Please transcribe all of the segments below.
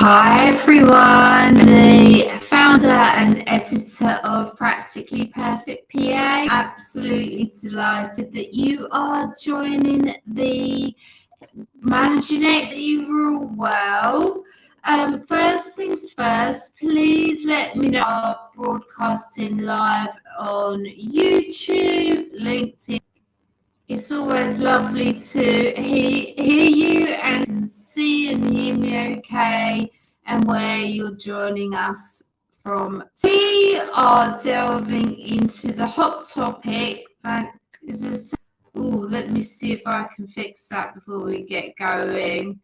Hi everyone, the founder and editor of Practically Perfect PA. Absolutely delighted that you are joining the Managing It, that you are all well. First things first, please let me know I'm broadcasting live on YouTube, LinkedIn. It's always lovely to hear you and see and hear me okay, and where you're joining us from. We are delving into the hot topic. Let me see if I can fix that before we get going.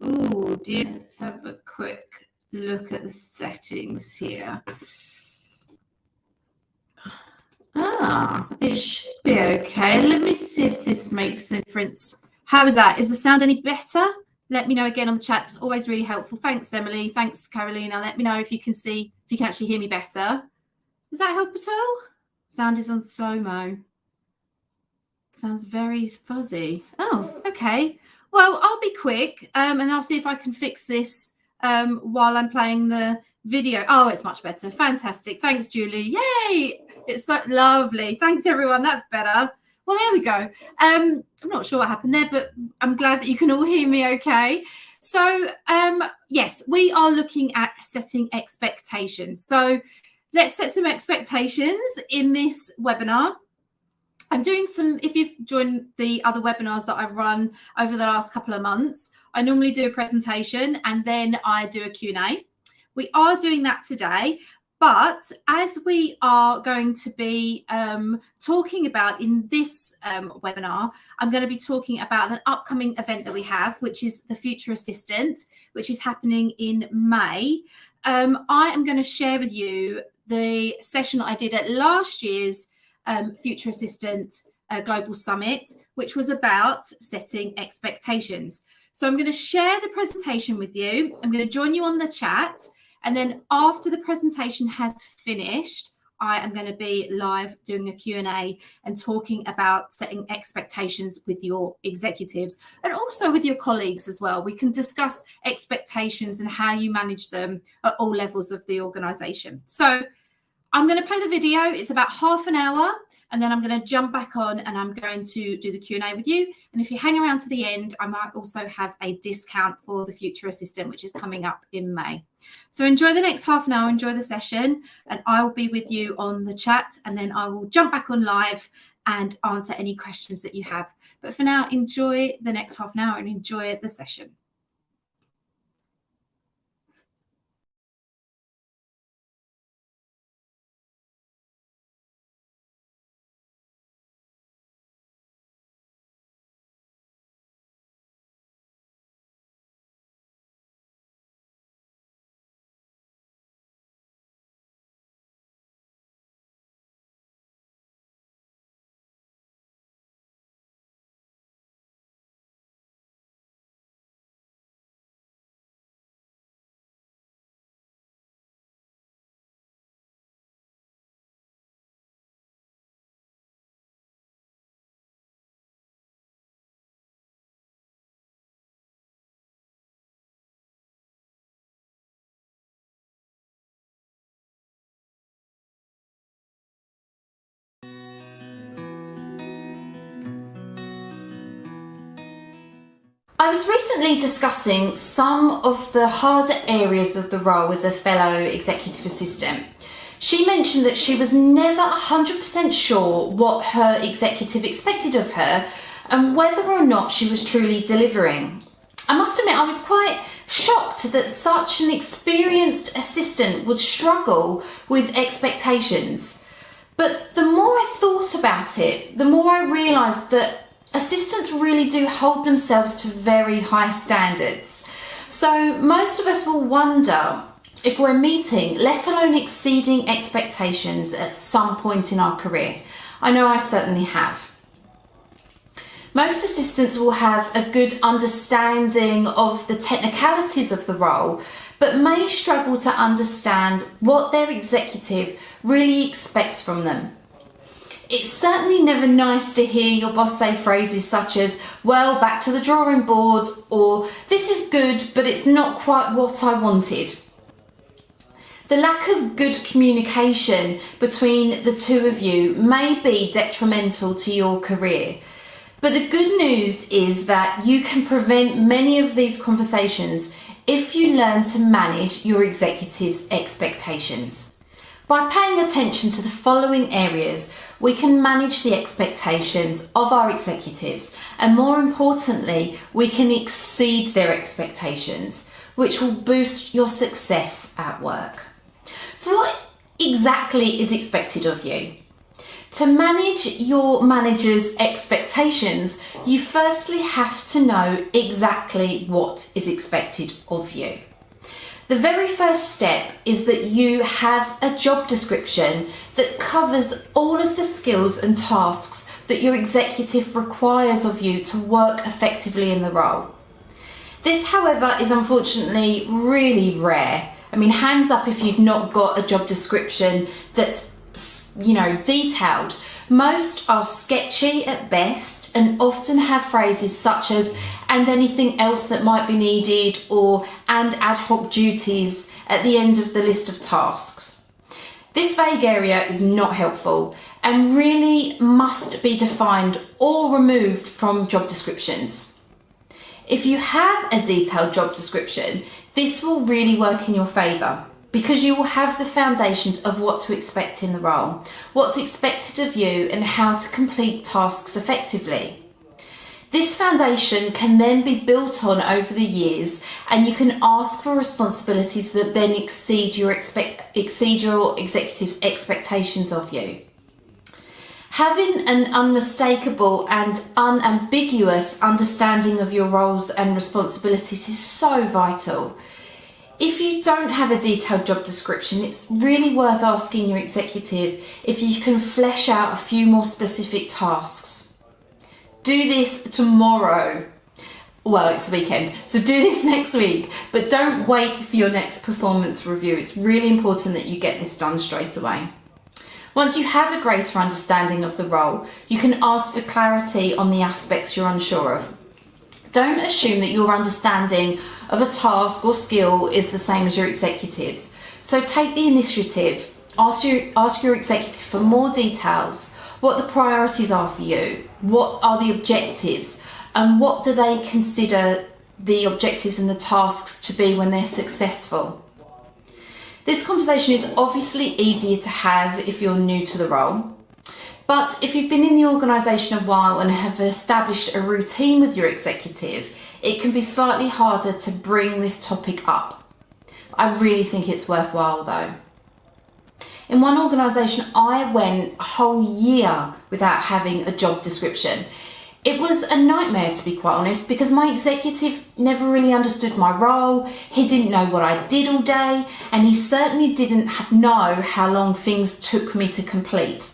Let's have a quick look at the settings here. It should be okay. Let me see if this makes a difference. How is that? Is the sound any better? Let me know again on the chat. It's always really helpful. Thanks, Emily. Thanks, Carolina. Let me know if you can actually hear me better. Does that help at all? Sound is on slow-mo. Sounds very fuzzy. Oh, okay. Well, I'll be quick and I'll see if I can fix this while I'm playing the video. Oh, it's much better. Fantastic. Thanks, Julie. Yay! It's so lovely. Thanks, everyone. That's better. Well, there we go. I'm not sure what happened there, but I'm glad that you can all hear me okay. So, yes, we are looking at setting expectations. So let's set some expectations in this webinar. I'm doing some, if you've joined the other webinars that I've run over the last couple of months, I normally do a presentation and then I do a Q&A. We are doing that today. But as we are going to be talking about in this webinar, I'm going to be talking about an upcoming event that we have, which is the Future Assistant, which is happening in May. I am going to share with you the session that I did at last year's Future Assistant Global Summit, which was about setting expectations. So I'm going to share the presentation with you. I'm going to join you on the chat. And then after the presentation has finished, I am going to be live doing a Q&A and talking about setting expectations with your executives and also with your colleagues as well. We can discuss expectations and how you manage them at all levels of the organization. So I'm going to play the video. It's about half an hour. And then I'm going to jump back on and I'm going to do the Q&A with you. And if you hang around to the end, I might also have a discount for the Future Assistant, which is coming up in May. So enjoy the next half an hour, enjoy the session, and I will be with you on the chat. And then I will jump back on live and answer any questions that you have. But for now, enjoy the next half an hour and enjoy the session. I was recently discussing some of the harder areas of the role with a fellow executive assistant. She mentioned that she was never 100% sure what her executive expected of her and whether or not she was truly delivering. I must admit I was quite shocked that such an experienced assistant would struggle with expectations. But the more I thought about it, the more I realised that assistants really do hold themselves to very high standards. So most of us will wonder if we're meeting, let alone exceeding expectations at some point in our career. I know I certainly have. Most assistants will have a good understanding of the technicalities of the role, but may struggle to understand what their executive really expects from them. It's certainly never nice to hear your boss say phrases such as, well, back to the drawing board, or this is good, but it's not quite what I wanted. The lack of good communication between the two of you may be detrimental to your career. But the good news is that you can prevent many of these conversations if you learn to manage your executives' expectations. By paying attention to the following areas, we can manage the expectations of our executives, and more importantly, we can exceed their expectations, which will boost your success at work. So what exactly is expected of you? To manage your manager's expectations, you firstly have to know exactly what is expected of you. The very first step is that you have a job description that covers all of the skills and tasks that your executive requires of you to work effectively in the role. This, however, is unfortunately really rare. I mean, hands up if you've not got a job description that's, detailed. Most are sketchy at best and often have phrases such as, and anything else that might be needed, or and ad hoc duties at the end of the list of tasks. This vague area is not helpful and really must be defined or removed from job descriptions. If you have a detailed job description, this will really work in your favour, because you will have the foundations of what to expect in the role, what's expected of you, and how to complete tasks effectively. This foundation can then be built on over the years, and you can ask for responsibilities that then exceed your executive's expectations of you. Having an unmistakable and unambiguous understanding of your roles and responsibilities is so vital. If you don't have a detailed job description, it's really worth asking your executive if you can flesh out a few more specific tasks. Do this tomorrow. Well, it's the weekend, so do this next week, but don't wait for your next performance review. It's really important that you get this done straight away. Once you have a greater understanding of the role, you can ask for clarity on the aspects you're unsure of. Don't assume that your understanding of a task or skill is the same as your executive's. So take the initiative, ask your executive for more details, what the priorities are for you, what are the objectives, and what do they consider the objectives and the tasks to be when they're successful. This conversation is obviously easier to have if you're new to the role. But if you've been in the organisation a while and have established a routine with your executive, it can be slightly harder to bring this topic up. I really think it's worthwhile though. In one organisation, I went a whole year without having a job description. It was a nightmare, to be quite honest, because my executive never really understood my role, he didn't know what I did all day, and he certainly didn't know how long things took me to complete.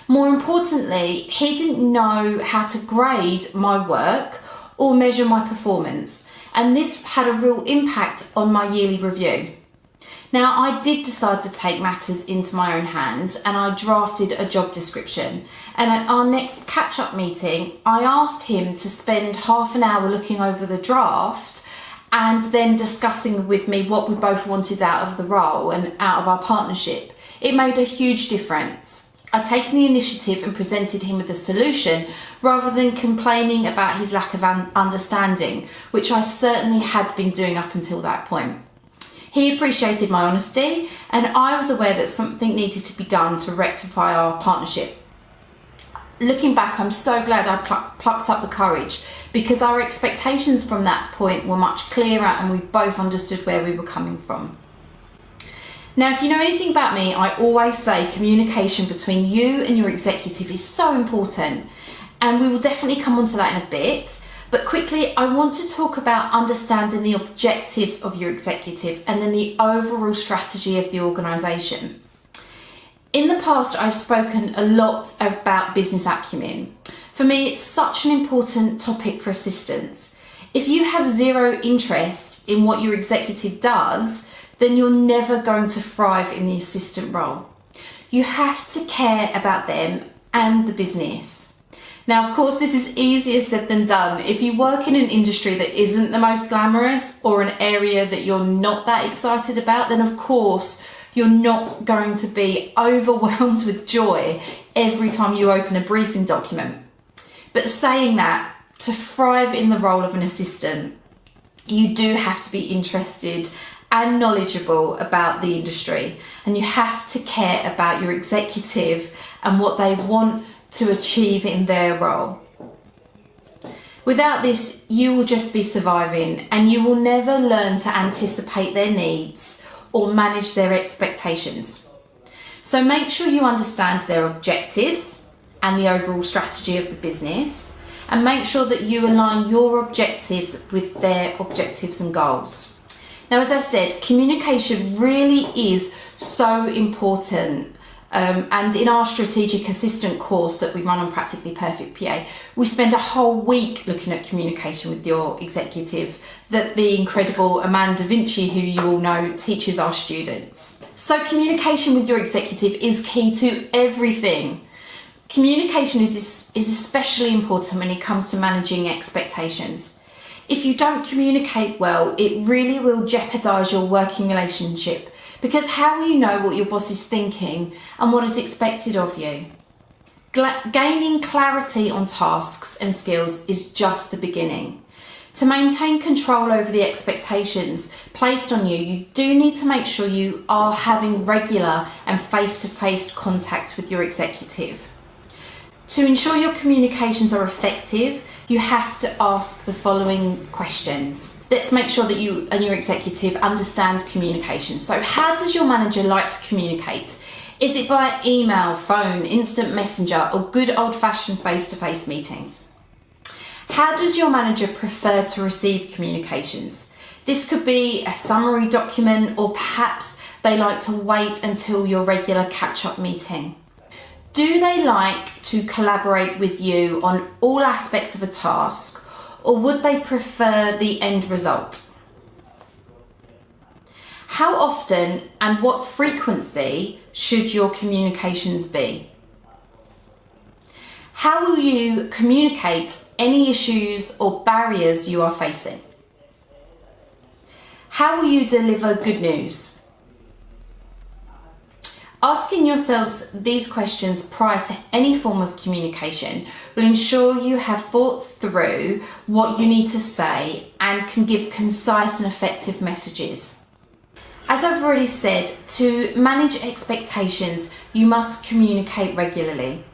More importantly, he didn't know how to grade my work or measure my performance, and this had a real impact on my yearly review. Now, I did decide to take matters into my own hands, and I drafted a job description, and at our next catch-up meeting, I asked him to spend half an hour looking over the draft and then discussing with me what we both wanted out of the role and out of our partnership. It made a huge difference. I'd taken the initiative and presented him with a solution rather than complaining about his lack of understanding, which I certainly had been doing up until that point. He appreciated my honesty, and I was aware that something needed to be done to rectify our partnership. Looking back, I'm so glad I plucked up the courage, because our expectations from that point were much clearer and we both understood where we were coming from. Now, if you know anything about me, I always say communication between you and your executive is so important, and we will definitely come onto that in a bit. But quickly, I want to talk about understanding the objectives of your executive and then the overall strategy of the organisation. In the past, I've spoken a lot about business acumen. For me, it's such an important topic for assistants. If you have zero interest in what your executive does, then you're never going to thrive in the assistant role. You have to care about them and the business. Now, of course, this is easier said than done. If you work in an industry that isn't the most glamorous or an area that you're not that excited about, then of course you're not going to be overwhelmed with joy every time you open a briefing document. But saying that, to thrive in the role of an assistant, you do have to be interested and knowledgeable about the industry, and you have to care about your executive and what they want to achieve in their role. Without this, you will just be surviving, and you will never learn to anticipate their needs or manage their expectations. So make sure you understand their objectives and the overall strategy of the business, and make sure that you align your objectives with their objectives and goals. Now, as I said, communication really is so important. And in our strategic assistant course that we run on Practically Perfect PA, we spend a whole week looking at communication with your executive that the incredible Amanda Vinci, who you all know, teaches our students. So communication with your executive is key to everything. Communication is especially important when it comes to managing expectations. If you don't communicate well, it really will jeopardize your working relationship, because how will you know what your boss is thinking and what is expected of you? Gaining clarity on tasks and skills is just the beginning. To maintain control over the expectations placed on you, you do need to make sure you are having regular and face-to-face contact with your executive. To ensure your communications are effective, you have to ask the following questions. Let's make sure that you and your executive understand communication. So how does your manager like to communicate? Is it via email, phone, instant messenger, or good old-fashioned face-to-face meetings? How does your manager prefer to receive communications? This could be a summary document, or perhaps they like to wait until your regular catch-up meeting. Do they like to collaborate with you on all aspects of a task, or would they prefer the end result? How often and what frequency should your communications be? How will you communicate any issues or barriers you are facing? How will you deliver good news? Asking yourselves these questions prior to any form of communication will ensure you have thought through what you need to say and can give concise and effective messages. As I've already said, to manage expectations, you must communicate regularly.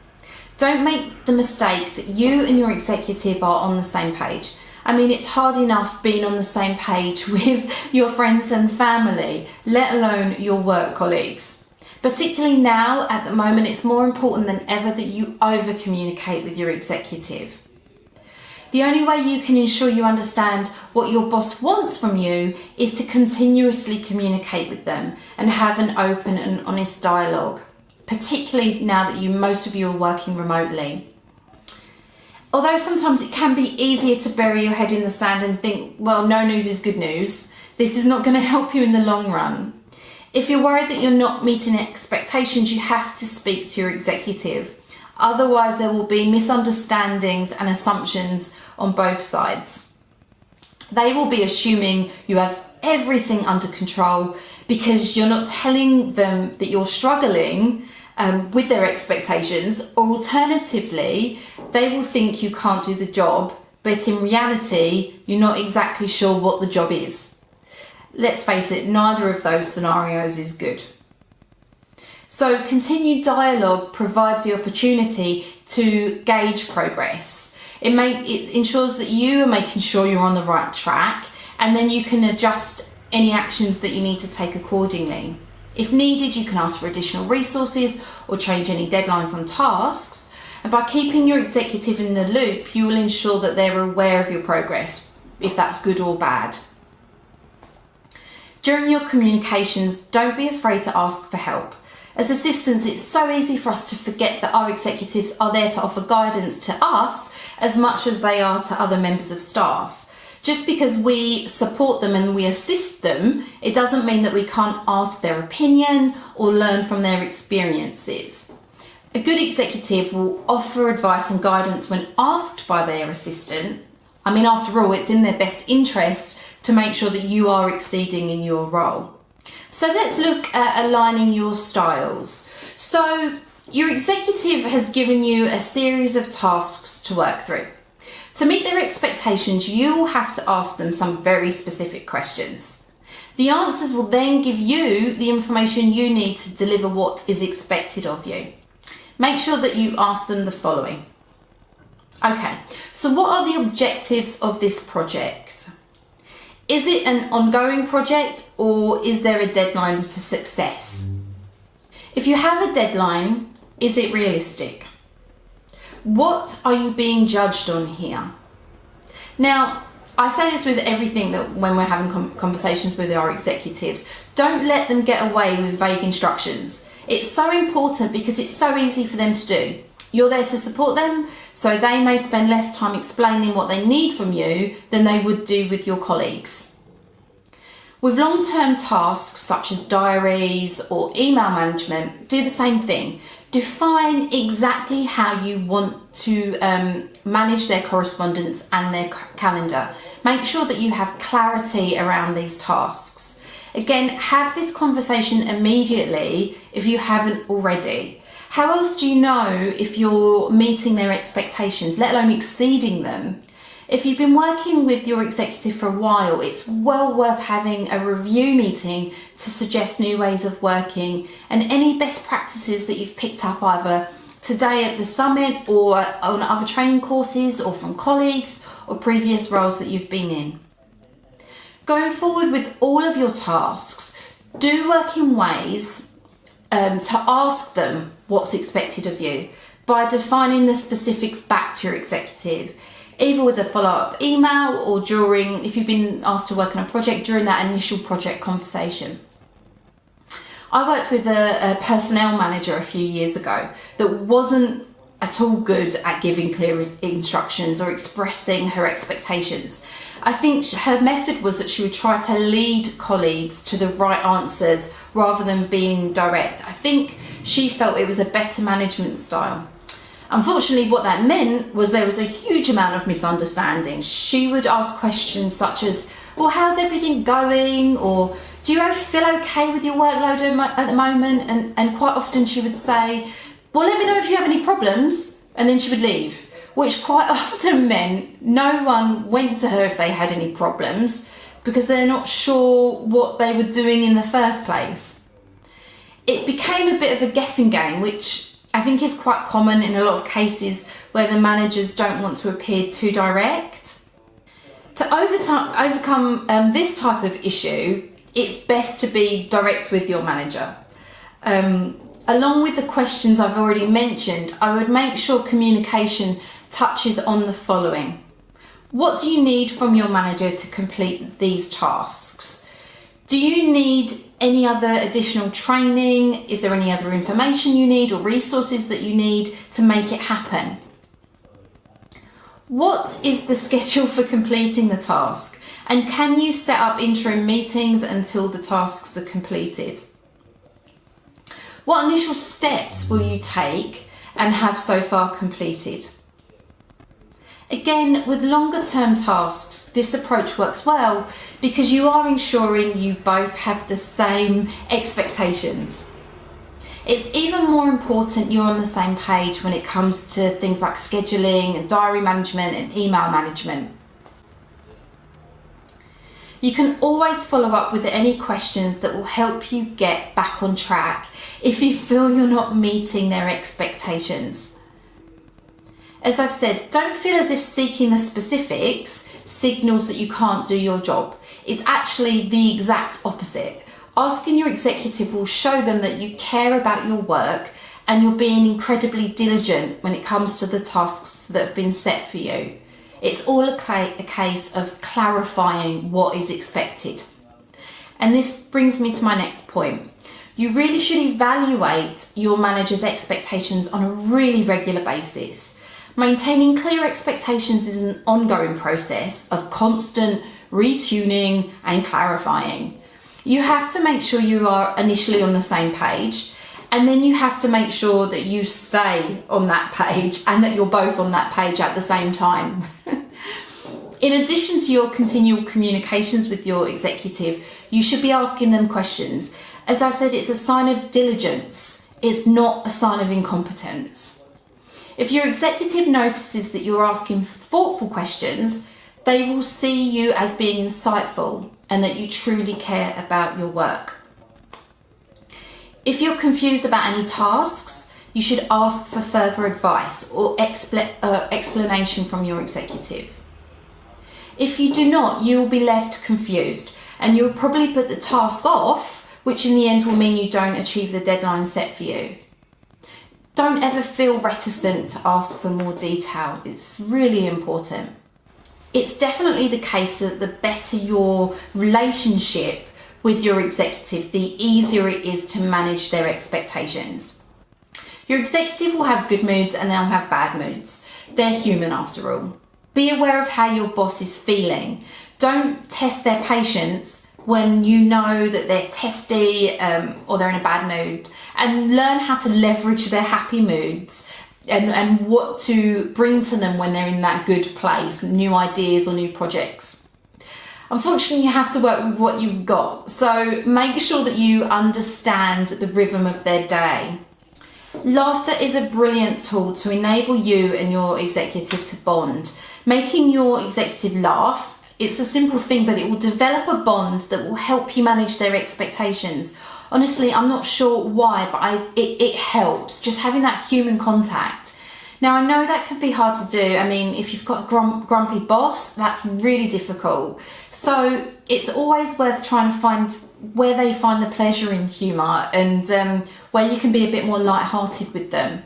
Don't make the mistake that you and your executive are on the same page. I mean, it's hard enough being on the same page with your friends and family, let alone your work colleagues. Particularly now, at the moment, it's more important than ever that you over-communicate with your executive. The only way you can ensure you understand what your boss wants from you is to continuously communicate with them and have an open and honest dialogue, particularly now that most of you are working remotely. Although sometimes it can be easier to bury your head in the sand and think, well, no news is good news, this is not going to help you in the long run. If you're worried that you're not meeting expectations, you have to speak to your executive. Otherwise, there will be misunderstandings and assumptions on both sides. They will be assuming you have everything under control because you're not telling them that you're struggling with their expectations, or alternatively, they will think you can't do the job, but in reality, you're not exactly sure what the job is. Let's face it, neither of those scenarios is good. So continued dialogue provides the opportunity to gauge progress. It ensures that you are making sure you're on the right track, and then you can adjust any actions that you need to take accordingly. If needed, you can ask for additional resources or change any deadlines on tasks. And by keeping your executive in the loop, you will ensure that they're aware of your progress, if that's good or bad. During your communications, don't be afraid to ask for help. As assistants, it's so easy for us to forget that our executives are there to offer guidance to us as much as they are to other members of staff. Just because we support them and we assist them, it doesn't mean that we can't ask their opinion or learn from their experiences. A good executive will offer advice and guidance when asked by their assistant. I mean, after all, it's in their best interest to make sure that you are exceeding in your role. So let's look at aligning your styles. So your executive has given you a series of tasks to work through. To meet their expectations, you will have to ask them some very specific questions. The answers will then give you the information you need to deliver what is expected of you. Make sure that you ask them the following. Okay, so what are the objectives of this project? Is it an ongoing project or is there a deadline for success? If you have a deadline, is it realistic? What are you being judged on here? Now, I say this with everything that when we're having conversations with our executives, don't let them get away with vague instructions. It's so important because it's so easy for them to do. You're there to support them, so they may spend less time explaining what they need from you than they would do with your colleagues. With long-term tasks such as diaries or email management, do the same thing. Define exactly how you want to manage their correspondence and their calendar. Make sure that you have clarity around these tasks. Again, have this conversation immediately if you haven't already. How else do you know if you're meeting their expectations, let alone exceeding them? If you've been working with your executive for a while, it's well worth having a review meeting to suggest new ways of working and any best practices that you've picked up either today at the summit or on other training courses or from colleagues or previous roles that you've been in. Going forward with all of your tasks, do work in ways to ask them what's expected of you by defining the specifics back to your executive, either with a follow-up email or during, if you've been asked to work on a project, during that initial project conversation. I worked with a personnel manager a few years ago that wasn't at all good at giving clear instructions or expressing her expectations. I think her method was that she would try to lead colleagues to the right answers rather than being direct. I think she felt it was a better management style. Unfortunately, what that meant was there was a huge amount of misunderstanding. She would ask questions such as, well, how's everything going? Or do you feel okay with your workload at the moment? And quite often she would say, well, let me know if you have any problems. And then she would leave, which quite often meant no one went to her if they had any problems because they're not sure what they were doing in the first place. It became a bit of a guessing game, which I think is quite common in a lot of cases where the managers don't want to appear too direct. To overcome this type of issue, it's best to be direct with your manager. Along with the questions I've already mentioned, I would make sure communication touches on the following. What do you need from your manager to complete these tasks? Do you need any other additional training? Is there any other information you need or resources that you need to make it happen? What is the schedule for completing the task? And can you set up interim meetings until the tasks are completed? What initial steps will you take and have so far completed? Again, with longer term tasks, this approach works well because you are ensuring you both have the same expectations. It's even more important you're on the same page when it comes to things like scheduling and diary management and email management. You can always follow up with any questions that will help you get back on track if you feel you're not meeting their expectations. As I've said, don't feel as if seeking the specifics signals that you can't do your job. It's actually the exact opposite. Asking your executive will show them that you care about your work and you're being incredibly diligent when it comes to the tasks that have been set for you. It's all a case of clarifying what is expected. And this brings me to my next point. You really should evaluate your manager's expectations on a really regular basis. Maintaining clear expectations is an ongoing process of constant retuning and clarifying. You have to make sure you are initially on the same page And then you have to make sure that you stay on that page and that you're both on that page at the same time. In addition to your continual communications with your executive, you should be asking them questions. As I said, it's a sign of diligence. It's not a sign of incompetence. If your executive notices that you're asking thoughtful questions, they will see you as being insightful and that you truly care about your work. If you're confused about any tasks, you should ask for further advice or explanation from your executive. If you do not, you will be left confused and you'll probably put the task off, which in the end will mean you don't achieve the deadline set for you. Don't ever feel reticent to ask for more detail. It's really important. It's definitely the case that the better your relationship with your executive, the easier it is to manage their expectations. Your executive will have good moods and they'll have bad moods. They're human after all. Be aware of how your boss is feeling. Don't test their patience when you know that they're testy or they're in a bad mood, and learn how to leverage their happy moods and what to bring to them when they're in that good place, new ideas or new projects. Unfortunately, you have to work with what you've got, so make sure that you understand the rhythm of their day. Laughter is a brilliant tool to enable you and your executive to bond. Making your executive laugh, it's a simple thing, but it will develop a bond that will help you manage their expectations. Honestly, I'm not sure why, but it helps, just having that human contact. Now, I know that can be hard to do. I mean, if you've got a grumpy boss, that's really difficult. So it's always worth trying to find where they find the pleasure in humour and where you can be a bit more light-hearted with them.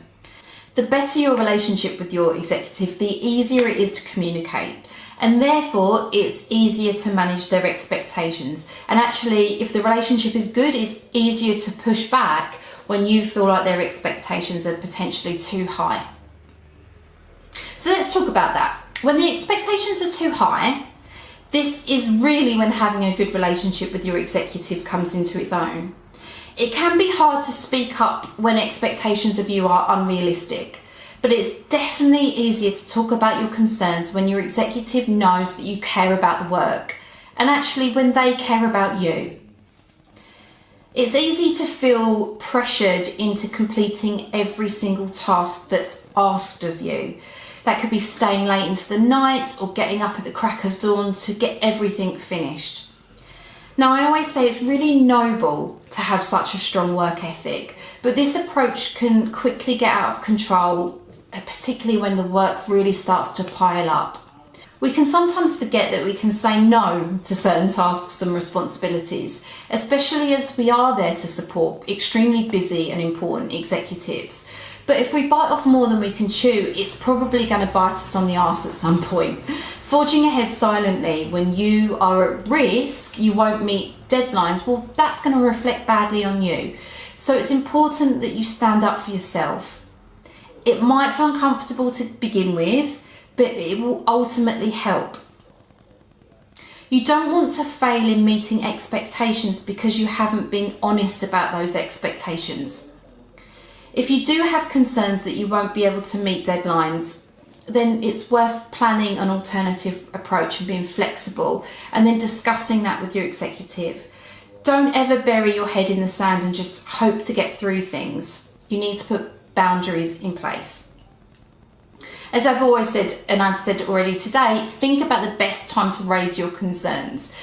The better your relationship with your executive, the easier it is to communicate. And therefore, it's easier to manage their expectations. And actually, if the relationship is good, it's easier to push back when you feel like their expectations are potentially too high. So let's talk about that. When the expectations are too high, this is really when having a good relationship with your executive comes into its own. It can be hard to speak up when expectations of you are unrealistic, but it's definitely easier to talk about your concerns when your executive knows that you care about the work, and actually when they care about you. It's easy to feel pressured into completing every single task that's asked of you. That could be staying late into the night or getting up at the crack of dawn to get everything finished. Now, I always say it's really noble to have such a strong work ethic, but this approach can quickly get out of control, particularly when the work really starts to pile up. We can sometimes forget that we can say no to certain tasks and responsibilities, especially as we are there to support extremely busy and important executives. But if we bite off more than we can chew, it's probably going to bite us on the arse at some point. Forging ahead silently when you are at risk, you won't meet deadlines, well, that's going to reflect badly on you. So it's important that you stand up for yourself. It might feel uncomfortable to begin with, but it will ultimately help. You don't want to fail in meeting expectations because you haven't been honest about those expectations. If you do have concerns that you won't be able to meet deadlines, then it's worth planning an alternative approach and being flexible and then discussing that with your executive. Don't ever bury your head in the sand and just hope to get through things. You need to put boundaries in place. As I've always said, and I've said already today, think about the best time to raise your concerns.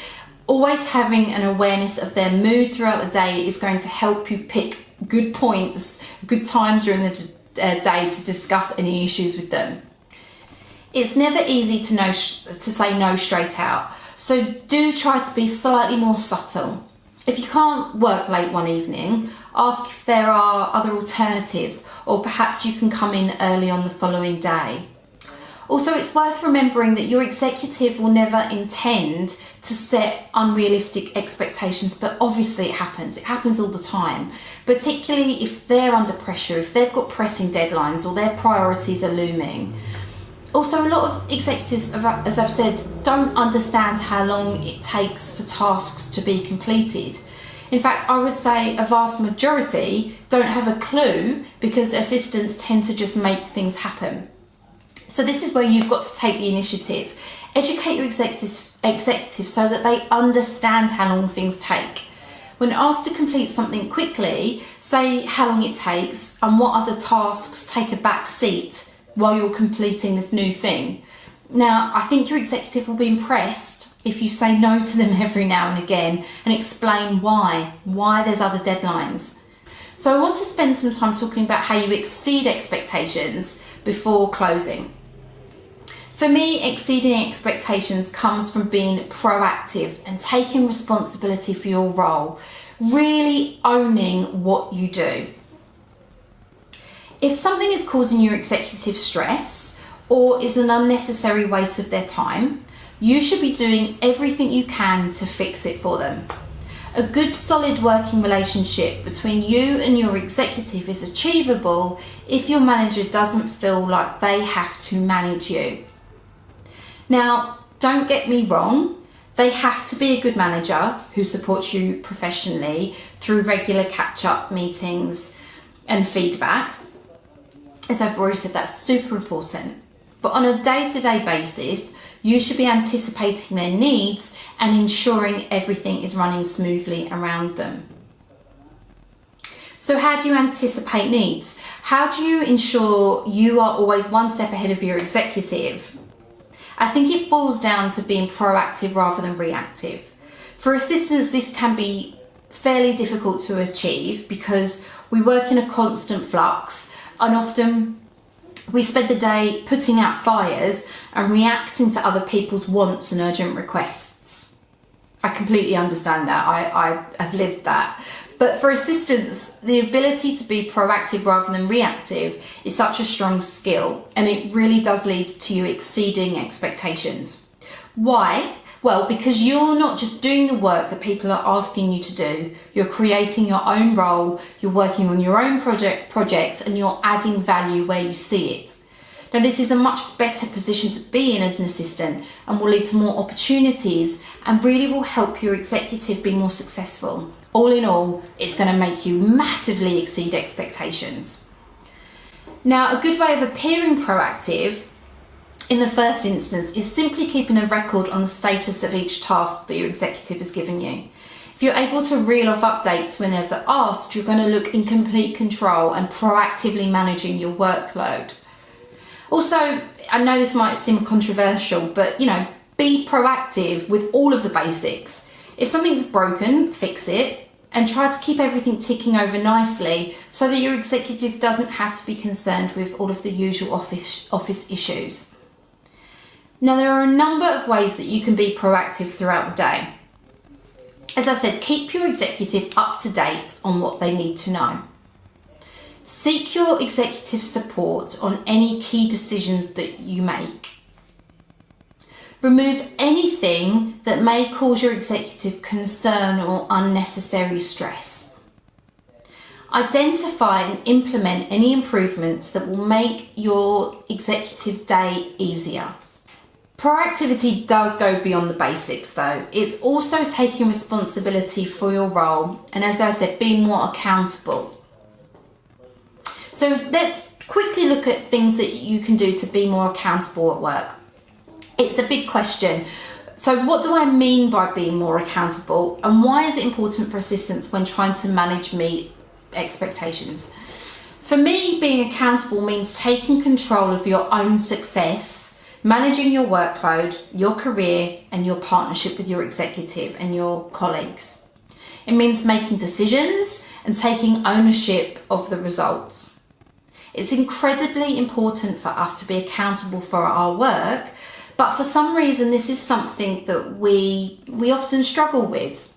Always having an awareness of their mood throughout the day is going to help you pick good points, good times during the day to discuss any issues with them. It's never easy to say no straight out, so do try to be slightly more subtle. If you can't work late one evening, ask if there are other alternatives, or perhaps you can come in early on the following day. Also, it's worth remembering that your executive will never intend to set unrealistic expectations, but obviously it happens. It happens all the time, particularly if they're under pressure, if they've got pressing deadlines or their priorities are looming. Also, a lot of executives, as I've said, don't understand how long it takes for tasks to be completed. In fact, I would say a vast majority don't have a clue because assistants tend to just make things happen. So this is where you've got to take the initiative. Educate your executives so that they understand how long things take. When asked to complete something quickly, say how long it takes and what other tasks take a back seat while you're completing this new thing. Now, I think your executive will be impressed if you say no to them every now and again and explain why there's other deadlines. So I want to spend some time talking about how you exceed expectations before closing. For me, exceeding expectations comes from being proactive and taking responsibility for your role, really owning what you do. If something is causing your executive stress or is an unnecessary waste of their time, you should be doing everything you can to fix it for them. A good solid working relationship between you and your executive is achievable if your manager doesn't feel like they have to manage you. Now, don't get me wrong, they have to be a good manager who supports you professionally through regular catch-up meetings and feedback. As I've already said, that's super important. But on a day-to-day basis, you should be anticipating their needs and ensuring everything is running smoothly around them. So how do you anticipate needs? How do you ensure you are always one step ahead of your executive? I think it boils down to being proactive rather than reactive. For assistants, this can be fairly difficult to achieve because we work in a constant flux and often we spend the day putting out fires and reacting to other people's wants and urgent requests. I completely understand that. I have lived that. But for assistants, the ability to be proactive rather than reactive is such a strong skill, and it really does lead to you exceeding expectations. Why? Well, because you're not just doing the work that people are asking you to do, you're creating your own role, you're working on your own projects, and you're adding value where you see it. Now, this is a much better position to be in as an assistant and will lead to more opportunities and really will help your executive be more successful. All in all, it's going to make you massively exceed expectations. Now, a good way of appearing proactive in the first instance is simply keeping a record on the status of each task that your executive has given you. If you're able to reel off updates whenever asked, you're going to look in complete control and proactively managing your workload. Also, I know this might seem controversial, but be proactive with all of the basics. If something's broken, fix it and try to keep everything ticking over nicely so that your executive doesn't have to be concerned with all of the usual office issues. Now, there are a number of ways that you can be proactive throughout the day. As I said, keep your executive up to date on what they need to know. Seek your executive support on any key decisions that you make. Remove anything that may cause your executive concern or unnecessary stress. Identify and implement any improvements that will make your executive's day easier. Proactivity does go beyond the basics though. It's also taking responsibility for your role and, as I said, being more accountable. So let's quickly look at things that you can do to be more accountable at work. It's a big question. So what do I mean by being more accountable, and why is it important for assistants when trying to meet expectations? For me, being accountable means taking control of your own success, managing your workload, your career, and your partnership with your executive and your colleagues. It means making decisions and taking ownership of the results. It's incredibly important for us to be accountable for our work, but for some reason this is something that we often struggle with.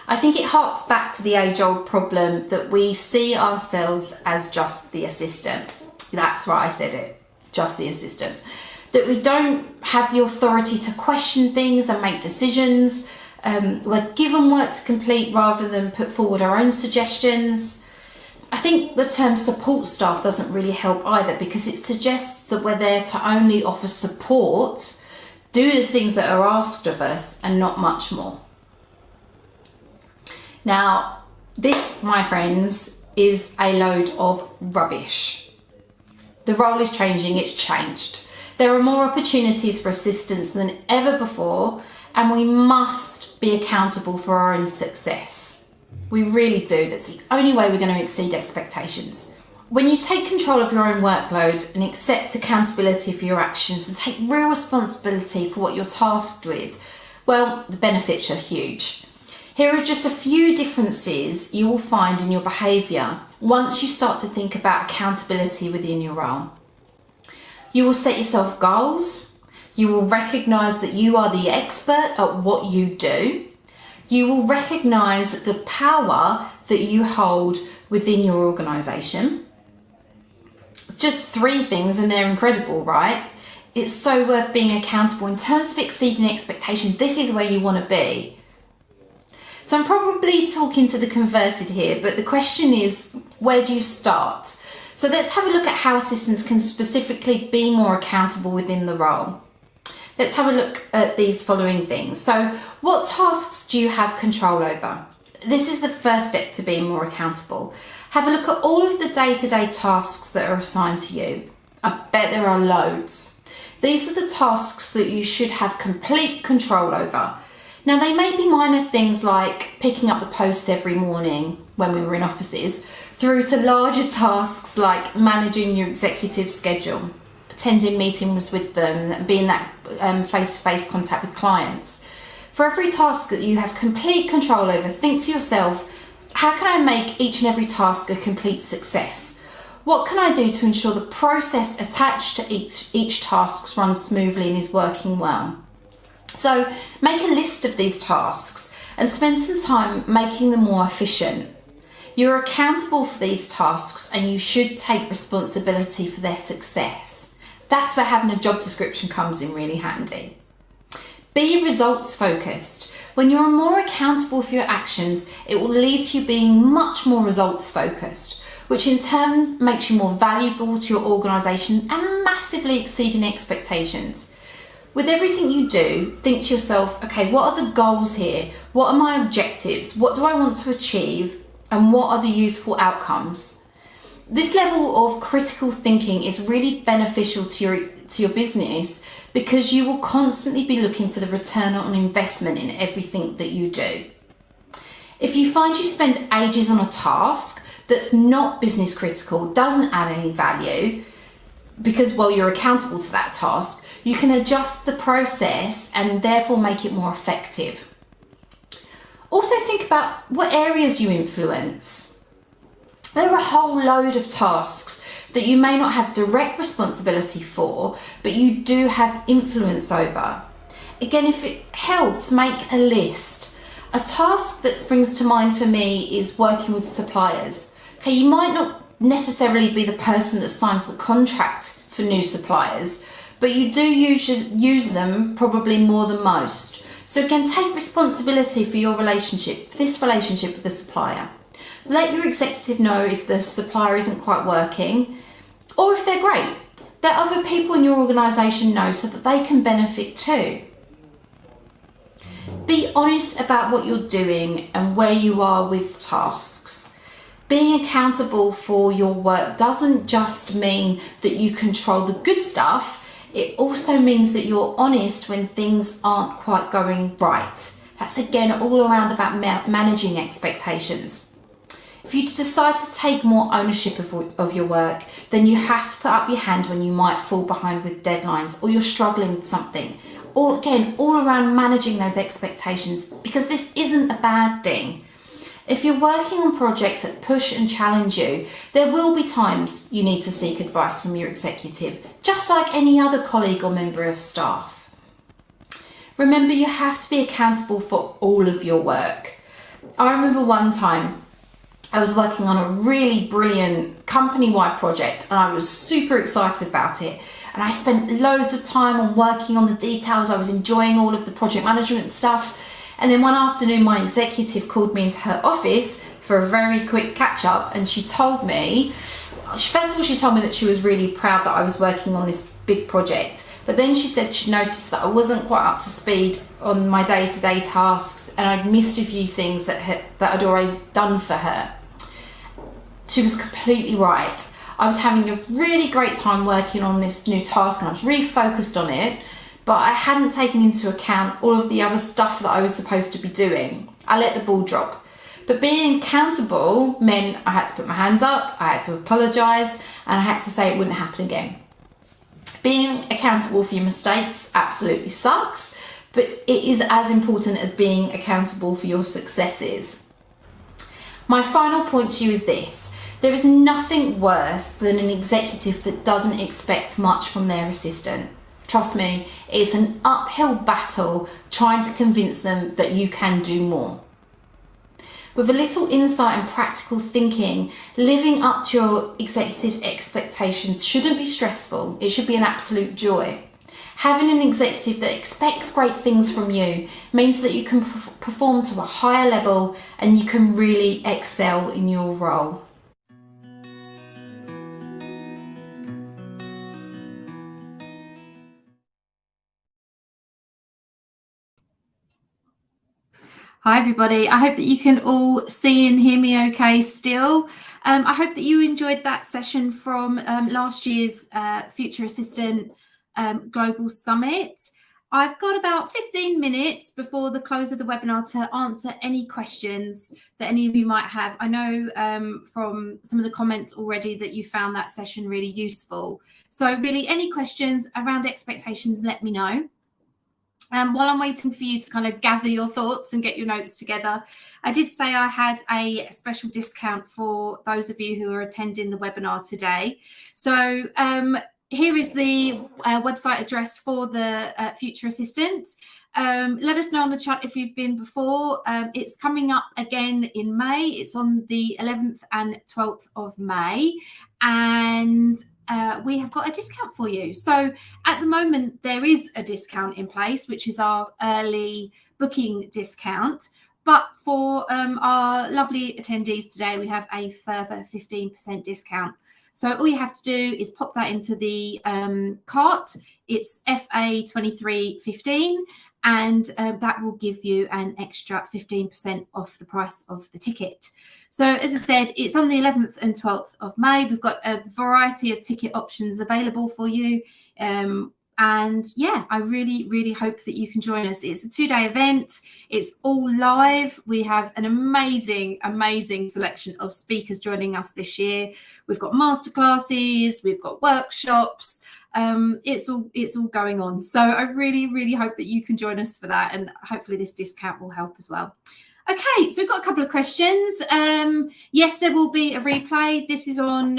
I think it harks back to the age-old problem that we see ourselves as just the assistant. That's right, I said it, just the assistant. That we don't have the authority to question things and make decisions. We're given work to complete rather than put forward our own suggestions. I think the term support staff doesn't really help either because it suggests that we're there to only offer support, do the things that are asked of us and not much more. Now, this, my friends, is a load of rubbish. The role is changing, it's changed. There are more opportunities for assistance than ever before, and we must be accountable for our own success. We really do. That's the only way we're going to exceed expectations. When you take control of your own workload and accept accountability for your actions and take real responsibility for what you're tasked with, well, the benefits are huge. Here are just a few differences you will find in your behaviour once you start to think about accountability within your role. You will set yourself goals. You will recognise that you are the expert at what you do. You will recognise the power that you hold within your organisation. Just 3 things and they're incredible, right? It's so worth being accountable. In terms of exceeding expectations, this is where you want to be. So I'm probably talking to the converted here, but the question is, where do you start? So let's have a look at how assistants can specifically be more accountable within the role. Let's have a look at these following things. So what tasks do you have control over? This is the first step to being more accountable. Have a look at all of the day-to-day tasks that are assigned to you. I bet there are loads. These are the tasks that you should have complete control over. Now, they may be minor things like picking up the post every morning when we were in offices, through to larger tasks like managing your executive schedule, attending meetings with them, and being that face-to-face contact with clients. For every task that you have complete control over, think to yourself, how can I make each and every task a complete success? What can I do to ensure the process attached to each task runs smoothly and is working well? So make a list of these tasks and spend some time making them more efficient. You're accountable for these tasks and you should take responsibility for their success. That's where having a job description comes in really handy. Be results focused. When you're more accountable for your actions, it will lead to you being much more results focused, which in turn makes you more valuable to your organisation and massively exceeding expectations. With everything you do, think to yourself, okay, what are the goals here? What are my objectives? What do I want to achieve? And what are the useful outcomes? This level of critical thinking is really beneficial to your business because you will constantly be looking for the return on investment in everything that you do. If you find you spend ages on a task that's not business critical, doesn't add any value, because, well, you're accountable to that task, you can adjust the process and therefore make it more effective. Also think about what areas you influence. There are a whole load of tasks that you may not have direct responsibility for, but you do have influence over. Again, if it helps, make a list. A task that springs to mind for me is working with suppliers. Okay, you might not necessarily be the person that signs the contract for new suppliers, but you do use them probably more than most. So again, take responsibility for your relationship, for this relationship with the supplier. Let your executive know if the supplier isn't quite working, or if they're great. Let other people in your organisation know so that they can benefit too. Be honest about what you're doing and where you are with tasks. Being accountable for your work doesn't just mean that you control the good stuff, it also means that you're honest when things aren't quite going right. That's again all around about managing expectations. If you decide to take more ownership of your work, then you have to put up your hand when you might fall behind with deadlines or you're struggling with something. Or again, all around managing those expectations, because this isn't a bad thing. If you're working on projects that push and challenge you, there will be times you need to seek advice from your executive, just like any other colleague or member of staff. Remember, you have to be accountable for all of your work. I remember one time I was working on a really brilliant company-wide project and I was super excited about it. And I spent loads of time on working on the details. I was enjoying all of the project management stuff. And then one afternoon, my executive called me into her office for a very quick catch up. And she told me, first of all, she told me that she was really proud that I was working on this big project. But then she said she noticed that I wasn't quite up to speed on my day-to-day tasks, and I'd missed a few things that I'd always done for her. She was completely right. I was having a really great time working on this new task and I was really focused on it, but I hadn't taken into account all of the other stuff that I was supposed to be doing. I let the ball drop. But being accountable meant I had to put my hands up, I had to apologise, and I had to say it wouldn't happen again. Being accountable for your mistakes absolutely sucks, but it is as important as being accountable for your successes. My final point to you is this. There is nothing worse than an executive that doesn't expect much from their assistant. Trust me, it's an uphill battle trying to convince them that you can do more. With a little insight and practical thinking, living up to your executive's expectations shouldn't be stressful. It should be an absolute joy. Having an executive that expects great things from you means that you can perform to a higher level and you can really excel in your role. Hi everybody, I hope that you can all see and hear me okay still. I hope that you enjoyed that session from last year's Future Assistant Global Summit. I've got about 15 minutes before the close of the webinar to answer any questions that any of you might have. I know from some of the comments already that you found that session really useful. So really any questions around expectations, let me know. While I'm waiting for you to kind of gather your thoughts and get your notes together, I did say I had a special discount for those of you who are attending the webinar today. So here is the website address for the Future Assistant. Let us know on the chat if you've been before. It's coming up again in May. It's on the 11th and 12th of May. And we have got a discount for you. So at the moment, there is a discount in place, which is our early booking discount. But for our lovely attendees today, we have a further 15% discount. So all you have to do is pop that into the cart. It's FA2315, and that will give you an extra 15% off the price of the ticket. So as I said, it's on the 11th and 12th of May. We've got a variety of ticket options available for you. And yeah, I really, really hope that you can join us. It's a 2-day event. It's all live. We have an amazing, amazing selection of speakers joining us this year. We've got masterclasses, we've got workshops. It's all going on. So I really, really hope that you can join us for that. And hopefully this discount will help as well. Okay, so we've got a couple of questions. Yes, there will be a replay. This is on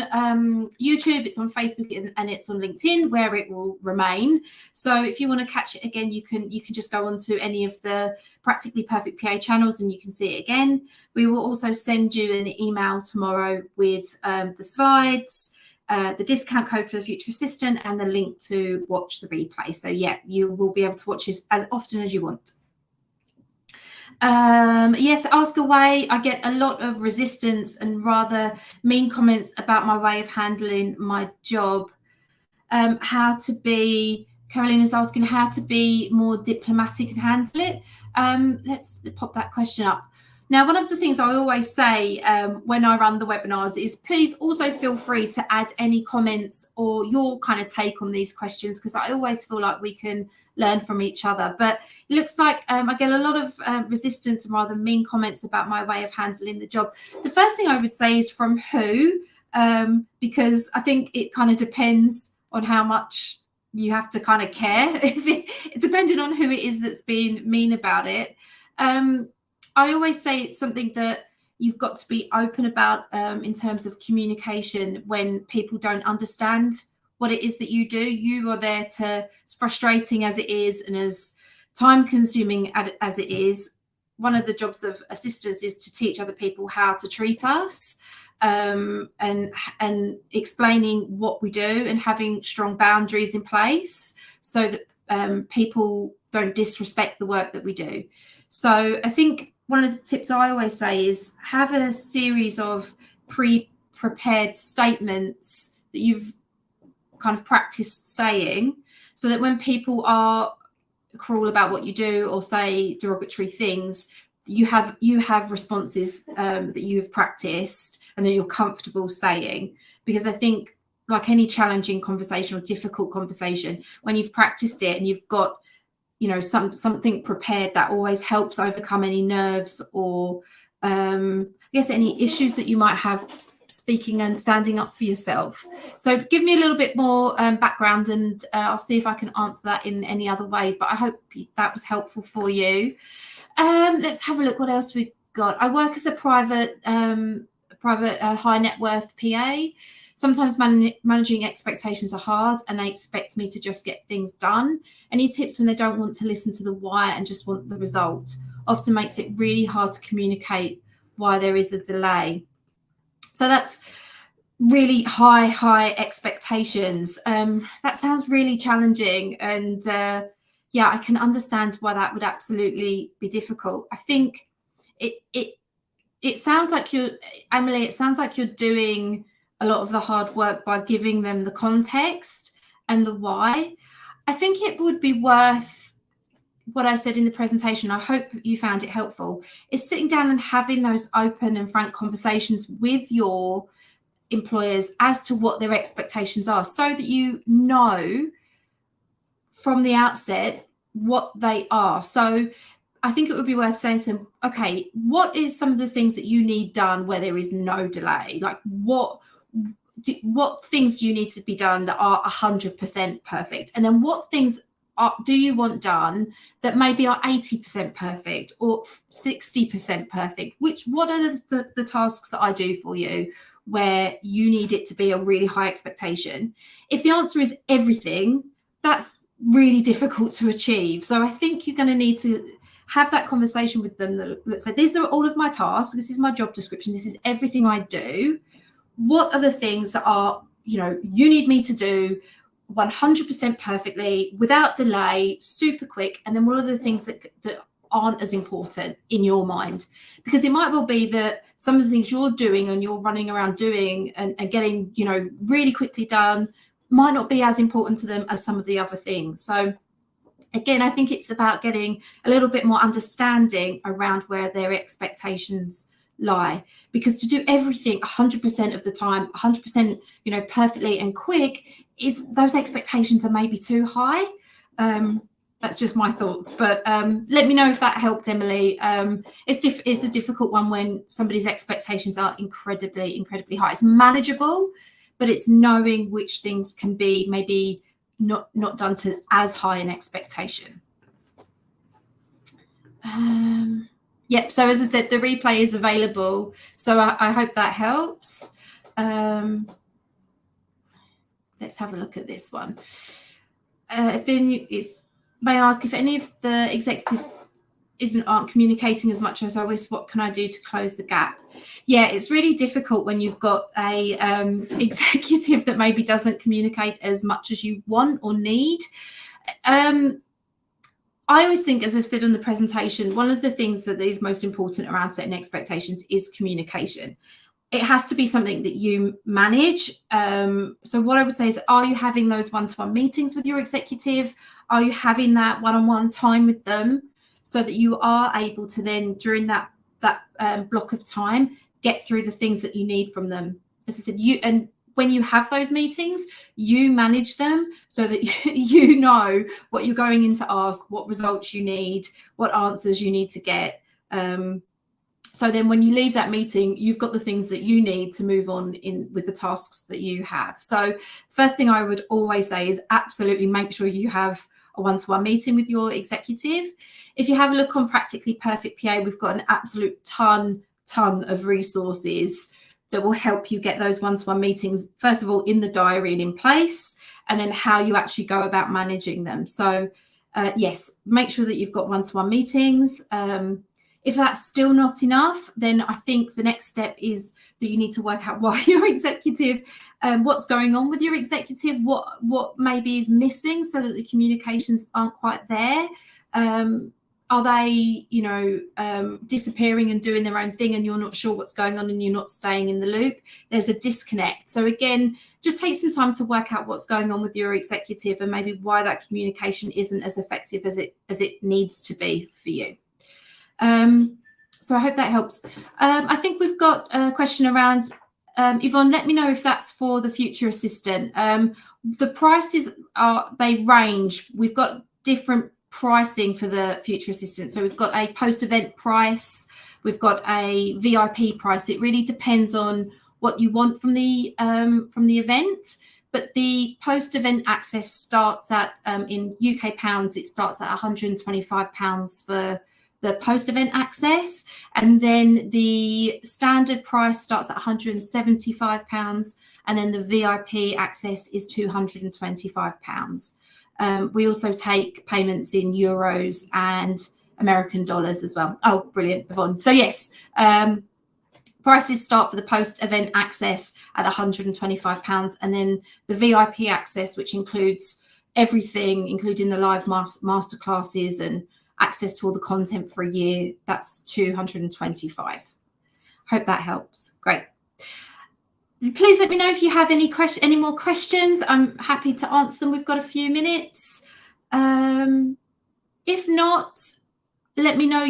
YouTube, it's on Facebook, and it's on LinkedIn, where it will remain. So if you want to catch it again, you can just go onto any of the Practically Perfect PA channels and you can see it again. We will also send you an email tomorrow with the slides, the discount code for the Future Assistant, and the link to watch the replay. So yeah, you will be able to watch this as often as you want. Yes, ask away. I get a lot of resistance and rather mean comments about my way of handling my job. Caroline is asking how to be more diplomatic and handle it. Let's pop that question up. Now, one of the things I always say when I run the webinars is please also feel free to add any comments or your kind of take on these questions, because I always feel like we can learn from each other. But it looks like I get a lot of resistance and rather mean comments about my way of handling the job. The first thing I would say is from who, because I think it kind of depends on how much you have to kind of care, depending on who it is that's being mean about it. I always say it's something that you've got to be open about in terms of communication when people don't understand what it is that you do. You are there to, as frustrating as it is and as time consuming as it is, one of the jobs of assistants is to teach other people how to treat us, and explaining what we do and having strong boundaries in place so that people don't disrespect the work that we do. So I think one of the tips I always say is have a series of pre-prepared statements that you've kind of practiced saying, so that when people are cruel about what you do or say derogatory things, you have responses that you have practiced and that you're comfortable saying. Because I think, like any challenging conversation or difficult conversation, when you've practiced it and you've got, you know, something prepared, that always helps overcome any nerves or I guess any issues that you might have speaking and standing up for yourself. So give me a little bit more background, and I'll see if I can answer that in any other way, but I hope that was helpful for you. Let's have a look what else we've got. I work as a private high net worth PA. Sometimes managing expectations are hard, and they expect me to just get things done. Any tips when they don't want to listen to the why and just want the result? Often makes it really hard to communicate why there is a delay. So that's really high expectations. That sounds really challenging, and yeah, I can understand why that would absolutely be difficult. I think it sounds like Emily, it sounds like you're doing a lot of the hard work by giving them the context and the why. I think it would be worth what I said in the presentation. I hope you found it helpful, is sitting down and having those open and frank conversations with your employers as to what their expectations are, so that you know from the outset what they are. So I think it would be worth saying to them, okay, what is some of the things that you need done where there is no delay? Like what things you need to be done that are 100% perfect? And then what things do you want done that maybe are 80% perfect or 60% perfect? What are the tasks that I do for you where you need it to be a really high expectation? If the answer is everything, that's really difficult to achieve. So I think you're going to need to have that conversation with them that say, these are all of my tasks, this is my job description, this is everything I do. What are the things that are, you know, you need me to do 100% perfectly, without delay, super quick? And then what are the things that aren't as important in your mind? Because it might well be that some of the things you're doing and you're running around doing and getting, you know, really quickly done might not be as important to them as some of the other things. So again, I think it's about getting a little bit more understanding around where their expectations lie, because to do everything 100% of the time, 100%, you know, perfectly and quick, is those expectations are maybe too high. That's just my thoughts, but let me know if that helped, Emily. It's a difficult one when somebody's expectations are incredibly high. It's manageable, but it's knowing which things can be maybe not done to as high an expectation. Yep, so as I said, the replay is available, so I hope that helps. Let's have a look at this one. May I ask if any of the executives aren't communicating as much as I wish, what can I do to close the gap? Yeah, it's really difficult when you've got a executive that maybe doesn't communicate as much as you want or need. I always think, as I've said on the presentation, one of the things that is most important around setting expectations is communication. It has to be something that you manage. So what I would say is, are you having those one-to-one meetings with your executive? Are you having that one-on-one time with them so that you are able to then, during that block of time, get through the things that you need from them? As I said, when you have those meetings, you manage them so that you know what you're going in to ask, what results you need, what answers you need to get. So then when you leave that meeting, you've got the things that you need to move on in with the tasks that you have. So first thing I would always say is absolutely make sure you have a one-to-one meeting with your executive. If you have a look on Practically Perfect PA, we've got an absolute ton of resources that will help you get those one-to-one meetings, first of all, in the diary and in place, and then how you actually go about managing them. So yes, make sure that you've got one-to-one meetings. If that's still not enough, then I think the next step is that you need to work out why your executive, what's going on with your executive, what maybe is missing so that the communications aren't quite there. are they, disappearing and doing their own thing and you're not sure what's going on and you're not staying in the loop? There's a disconnect. So again, just take some time to work out what's going on with your executive and maybe why that communication isn't as effective as it needs to be for you. So I hope that helps. I think we've got a question around, Yvonne, let me know if that's for the future assistant. The prices they range. We've got different pricing for the future assistant. So we've got a post-event price, we've got a VIP price. It really depends on what you want from the event. But the post-event access starts at, in UK pounds, it starts at £125 for the post-event access. And then the standard price starts at £175. And then the VIP access is £225. We also take payments in euros and American dollars as well. Oh, brilliant, Yvonne. So yes, prices start for the post-event access at £125, and then the VIP access, which includes everything, including the live masterclasses and access to all the content for a year, that's £225. Hope that helps. Great. Please let me know if you have any more questions. I'm happy to answer them. We've got a few minutes. If not, let me know.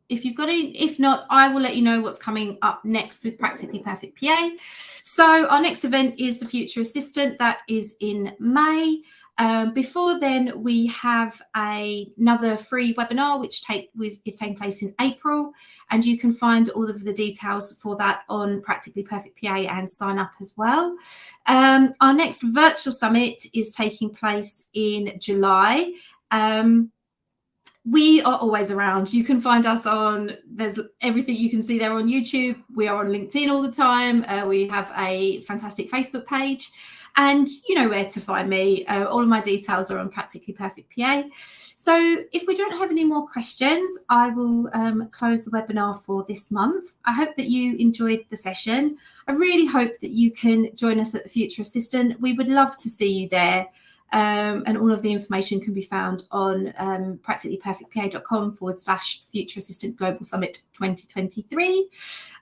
If you've got any. If not, I will let you know what's coming up next with Practically Perfect PA. So our next event is the Future Assistant. That is in May. Before then, we have another free webinar which is taking place in April, and you can find all of the details for that on Practically Perfect PA and sign up as well. Our next virtual summit is taking place in July. We are always around. You can find us there's everything you can see there on YouTube. We are on LinkedIn all the time. We have a fantastic Facebook page. And you know where to find me. All of my details are on Practically Perfect PA. So if we don't have any more questions, I will close the webinar for this month. I hope that you enjoyed the session. I really hope that you can join us at the Future Assistant. We would love to see you there. And all of the information can be found on practicallyperfectpa.com/Future Assistant Global Summit 2023.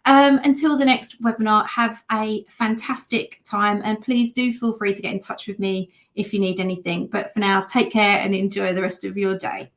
Until the next webinar, have a fantastic time, and please do feel free to get in touch with me if you need anything. But for now, take care and enjoy the rest of your day.